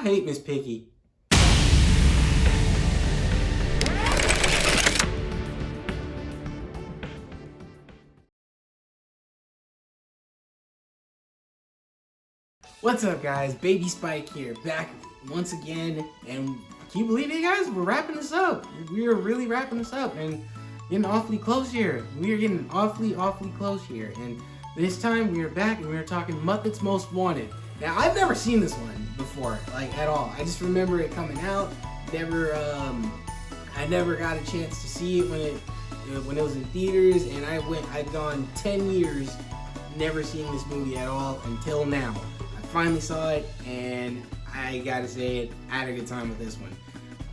hate Miss Piggy. What's up, guys? Baby Spike here, back once again, and can you believe it, guys? We're wrapping this up. We are really wrapping this up, and getting awfully close here. We are getting awfully close here, and this time we are back, and we are talking Muppets Most Wanted. Now, I've never seen this one before, like, at all. I just remember it coming out. I never got a chance to see it when it was in theaters, and I'd gone 10 years never seeing this movie at all until now. Finally saw it, and I gotta say it, I had a good time with this one.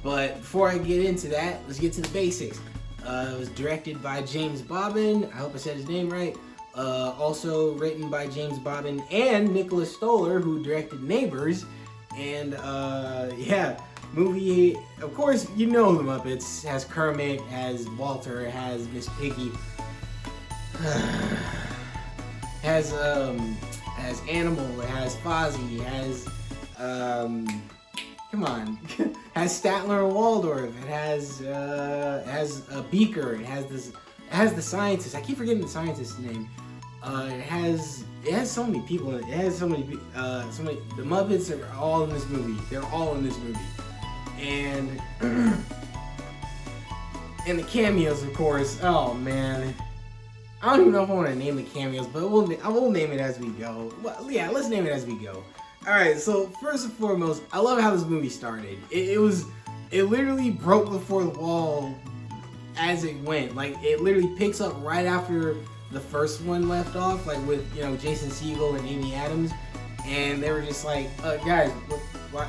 But before I get into that, let's get to the basics. It was directed by James Bobin. I hope I said his name right. Also written by James Bobin and Nicholas Stoller, who directed Neighbors. And yeah, movie, of course, you know the Muppets. It has Kermit, has Walter, has Miss Piggy. Has Animal, it has Fozzie, it has, come on, has Statler and Waldorf, it has Beaker, it has the scientist, I keep forgetting the scientist's name, it has so many people in it, the Muppets are all in this movie, they're all in this movie, and the cameos, of course, oh man. I don't even know if I want to name the cameos, but we'll name it as we go. Well, yeah, let's name it as we go. Alright, so first and foremost, I love how this movie started. It literally broke the fourth wall as it went. Like, it literally picks up right after the first one left off, like with, you know, Jason Segel and Amy Adams. And they were just like, guys, what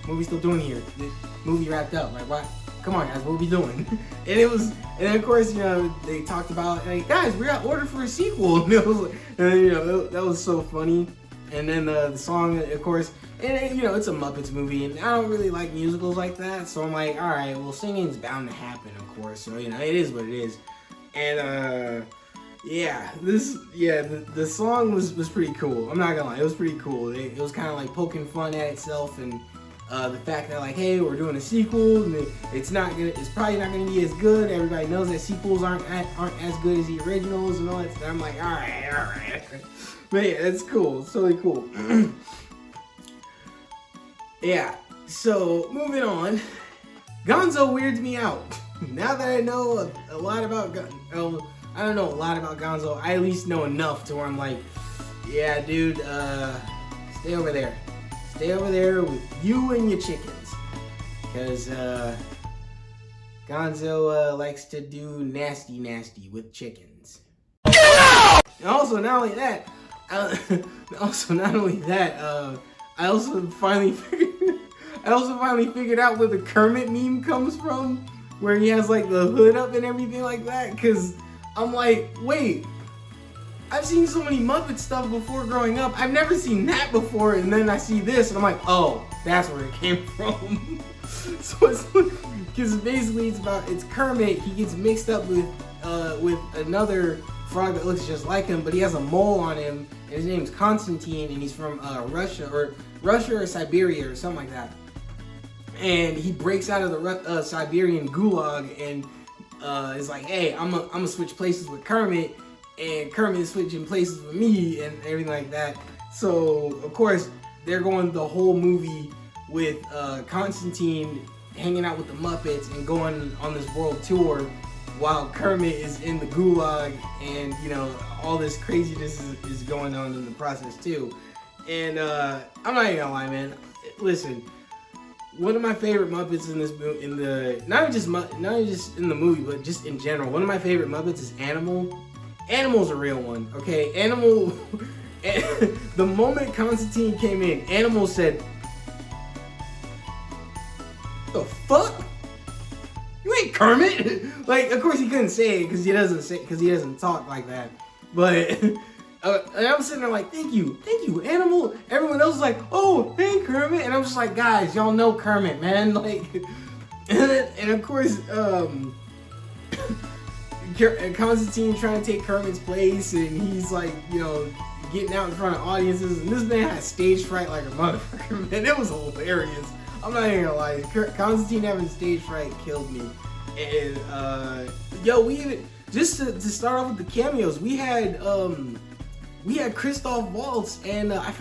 movie still doing here? The movie wrapped up. Like, what? Come on, guys, what are we doing? And then of course, you know, they talked about, hey, guys, we got ordered for a sequel. And it was like, you know, that was so funny. And then the song, of course, and you know, it's a Muppets movie, and I don't really like musicals like that. So I'm like, all right, well, singing's bound to happen, of course. So, you know, it is what it is. And yeah, the song was pretty cool. I'm not gonna lie, it was pretty cool. It was kind of like poking fun at itself, and the fact that, like, hey, we're doing a sequel, and it's probably not gonna be as good. Everybody knows that sequels aren't as good as the originals and all that stuff. I'm like, all right. But yeah, it's cool. It's totally cool. Yeah. So moving on, Gonzo weirds me out. Now that I know a lot about I don't know a lot about Gonzo. I at least know enough to where I'm like, yeah, dude, stay over there. Stay over there with you and your chickens, because Gonzo likes to do nasty with chickens. And also, not only that, I also finally figured out where the Kermit meme comes from, where he has like the hood up and everything like that. Because I'm like, wait. I've seen so many Muppet stuff before growing up. I've never seen that before, and then I see this, and I'm like, oh, that's where it came from. So it's because basically it's Kermit. He gets mixed up with another frog that looks just like him, but he has a mole on him, and his name's Constantine, and he's from Russia or Siberia or something like that. And he breaks out of the Siberian gulag and is like, hey, I'm gonna switch places with Kermit. And Kermit is switching places with me and everything like that. So, of course, they're going the whole movie with Constantine hanging out with the Muppets and going on this world tour while Kermit is in the gulag, and, you know, all this craziness is going on in the process too. And I'm not even gonna lie, man. Listen, one of my favorite Muppets in this movie, not just in the movie, but just in general, one of my favorite Muppets is Animal. Animal's a real one, okay? Animal, the moment Constantine came in, Animal said, "The fuck? You ain't Kermit?" Like, of course he couldn't say it because he doesn't talk like that. But and I was sitting there like, thank you, Animal. Everyone else was like, oh, hey, Kermit. And I'm just like, guys, y'all know Kermit, man. Like, and of course, Constantine trying to take Kermit's place, and he's like, you know, getting out in front of audiences, and this man had stage fright like a motherfucker, man. It was hilarious. I'm not even gonna lie. Constantine having stage fright killed me. And yo, we even just to start off with the cameos, we had Christoph Waltz, and I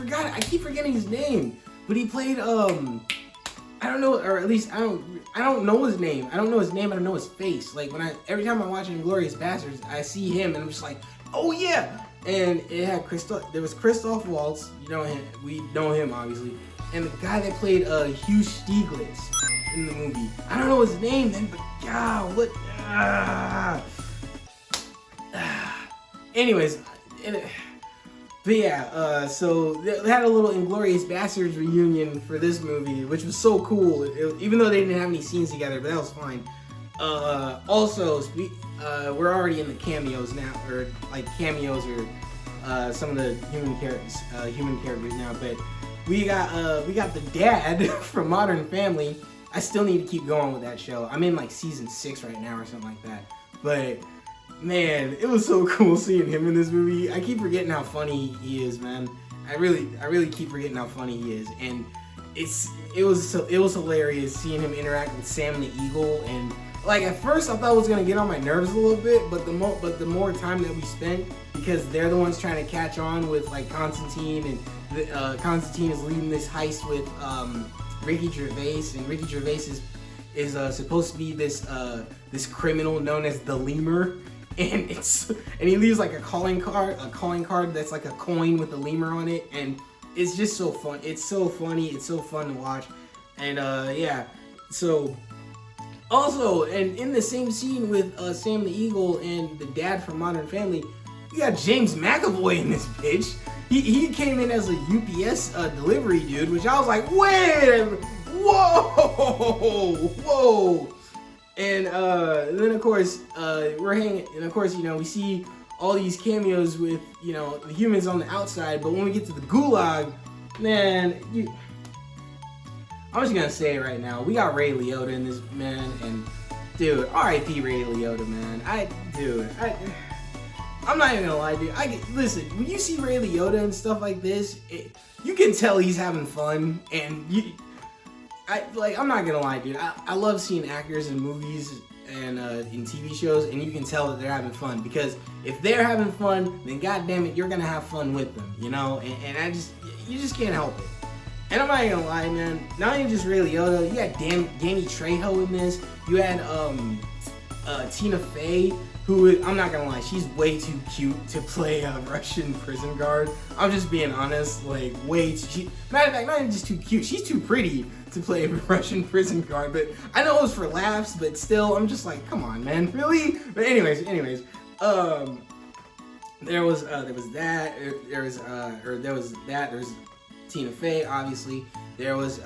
keep forgetting his name, but he played I don't know, or at least I don't know his name. I don't know his name. I don't know his face. Like every time I watch Inglourious Basterds, I see him, and I'm just like, oh yeah. And it had there was Christoph Waltz, you know him, we know him obviously, and the guy that played Hugh Stieglitz in the movie. I don't know his name, man, but God, what? Anyways, but yeah, so they had a little Inglourious Basterds reunion for this movie, which was so cool. Even though they didn't have any scenes together, but that was fine. Also, we're already in the cameos now, or like cameos, or some of the human characters now. But we got the dad from Modern Family. I still need to keep going with that show. I'm in like season 6 right now, or something like that. But man, it was so cool seeing him in this movie. I keep forgetting how funny he is, man. I really keep forgetting how funny he is, and it was hilarious seeing him interact with Sam the Eagle. And like at first I thought it was gonna get on my nerves a little bit, but the more time that we spent, because they're the ones trying to catch on with like Constantine, and Constantine is leading this heist with Ricky Gervais, and Ricky Gervais is supposed to be this criminal known as the Lemur. And he leaves like a calling card that's like a coin with a lemur on it, and it's just so fun. It's so funny. It's so fun to watch. And yeah. So also, and in the same scene with Sam the Eagle and the dad from Modern Family, we got James McAvoy in this bitch. He came in as a UPS delivery dude, which I was like, wait, whoa. And then of course we're hanging, and of course, you know, we see all these cameos with, you know, the humans on the outside, but when we get to the gulag, man, I'm just gonna say it right now, we got Ray Liotta in this, man, and dude, R.I.P. Ray Liotta, man. I'm not even gonna lie, dude. Listen, when you see Ray Liotta and stuff like this, you can tell he's having fun, and I'm not gonna lie, dude. I love seeing actors in movies and in TV shows, and you can tell that they're having fun, because if they're having fun, then goddamn it, you're gonna have fun with them, you know. And you just can't help it. And I'm not even gonna lie, man. Not even just Ray Liotta. You had Danny Trejo in this. You had Tina Fey, who, I'm not gonna lie, she's way too cute to play a Russian prison guard. I'm just being honest, like matter of fact, not even just too cute, she's too pretty to play a Russian prison guard. But I know it was for laughs, but still, I'm just like, come on, man, really? But anyways, there was Tina Fey, obviously. There was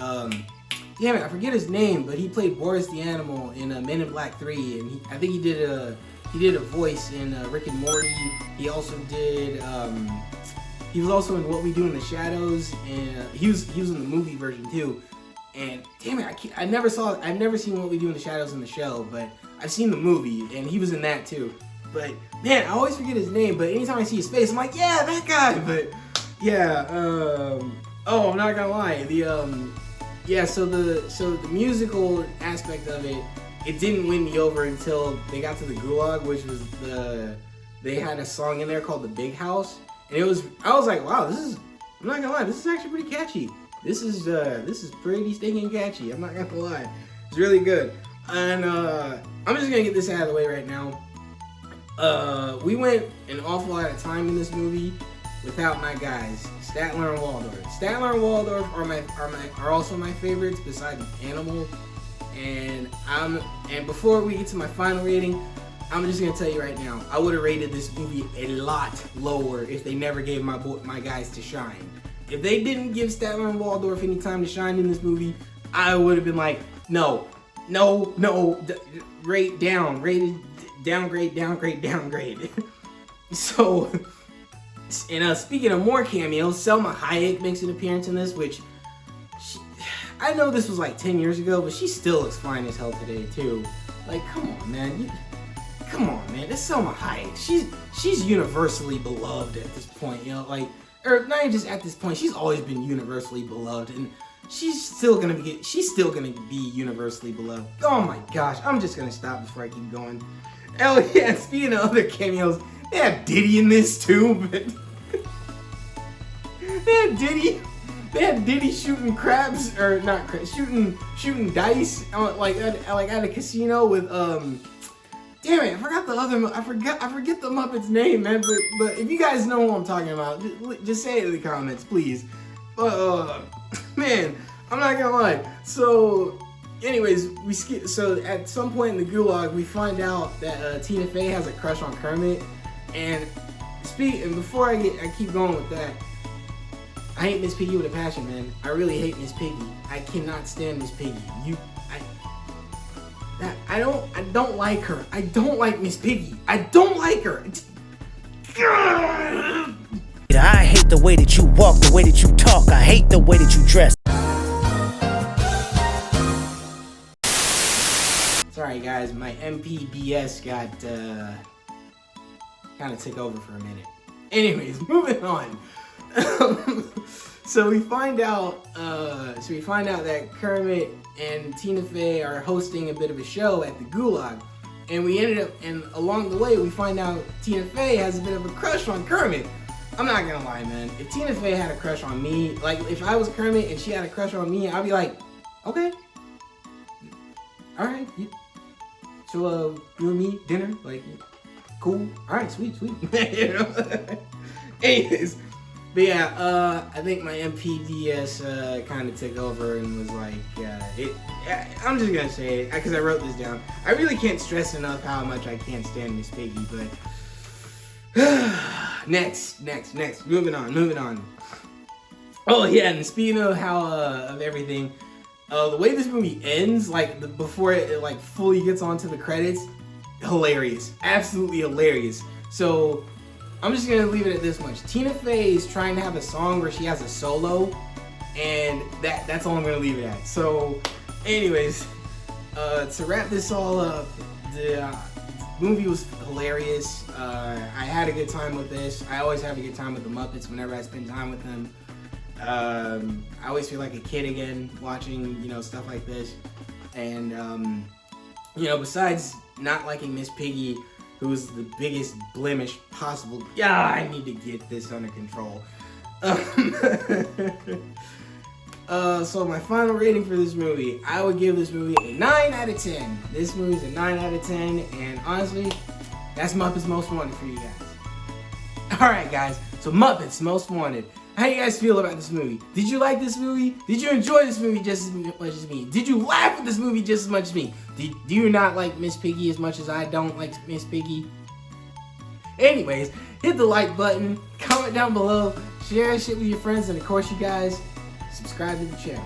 damn it, I forget his name, but he played Boris the Animal in Men in Black 3, and I think he did a voice in Rick and Morty. He also did he was also in What We Do in the Shadows, and he was in the movie version too. And damn it, I've never seen What We Do in the Shadows in the show, but I've seen the movie, and he was in that too. But man, I always forget his name, but anytime I see his face, I'm like, yeah, that guy. But yeah, oh, I'm not gonna lie, so the musical aspect of it didn't win me over until they got to the gulag, which was they had a song in there called The Big House, and I was like, wow, I'm not gonna lie, this is actually pretty catchy. This is pretty stinking catchy. I'm not gonna lie, it's really good. And I'm just gonna get this out of the way right now. We went an awful lot of time in this movie without my guys, Statler and Waldorf. Statler and Waldorf are also my favorites besides Animal. And before we get to my final rating, I'm just gonna tell you right now, I would have rated this movie a lot lower if they never gave my guys to shine. If they didn't give Statler and Waldorf any time to shine in this movie, I would have been like, no, rate down, rated, downgrade. So, and speaking of more cameos, Selma Hayek makes an appearance in this, which I know this was like 10 years ago, but she still looks fine as hell today too. Like, come on, man. It's Selma Hayek. She's universally beloved at this point, you know. Like, or not even just at this point, she's always been universally beloved, and she's still gonna be universally beloved. Oh my gosh, I'm just gonna stop before I keep going. Oh yeah, speaking of other cameos, they have Diddy in this too, but they had Diddy shooting crabs, or not crabs, shooting dice, like at a casino with damn it, I forgot the Muppet's name, man. But if you guys know what I'm talking about, just say it in the comments, please. Man, I'm not gonna lie. So, anyways, so at some point in the gulag, we find out that Tina Fey has a crush on Kermit, and before I keep going with that, I hate Miss Piggy with a passion, man. I really hate Miss Piggy. I cannot stand Miss Piggy. I don't like her. I don't like Miss Piggy. I don't like her. I hate the way that you walk, the way that you talk. I hate the way that you dress. Sorry guys, my MPBS got kind of took over for a minute. Anyways, moving on. So we find out that Kermit and Tina Fey are hosting a bit of a show at the gulag, and along the way we find out Tina Fey has a bit of a crush on Kermit. I'm not gonna lie, man. If Tina Fey had a crush on me, like if I was Kermit and she had a crush on me, I'd be like, okay, all right, so you and me dinner, like, cool, all right, sweet, you know. Anyways. But yeah, I think my MPDS kind of took over and was like, I'm just gonna say it because I wrote this down. I really can't stress enough how much I can't stand Miss Piggy, but next, moving on. Oh yeah, and speaking of of everything, the way this movie ends, like before it like fully gets onto the credits, hilarious, absolutely hilarious. So I'm just gonna leave it at this much. Tina Fey is trying to have a song where she has a solo, and that's all I'm gonna leave it at. So, anyways, to wrap this all up, the movie was hilarious. I had a good time with this. I always have a good time with the Muppets whenever I spend time with them. I always feel like a kid again watching, stuff like this. And, besides not liking Miss Piggy, who's the biggest blemish possible. Yeah, I need to get this under control. So my final rating for this movie, I would give this movie a 9 out of 10. This movie's a 9 out of 10, and honestly, that's Muppets Most Wanted for you guys. Alright guys, so Muppets Most Wanted. How do you guys feel about this movie? Did you like this movie? Did you enjoy this movie just as much as me? Did you laugh at this movie just as much as me? Do you not like Miss Piggy as much as I don't like Miss Piggy? Anyways, hit the like button, comment down below, share shit with your friends, and of course you guys, subscribe to the channel.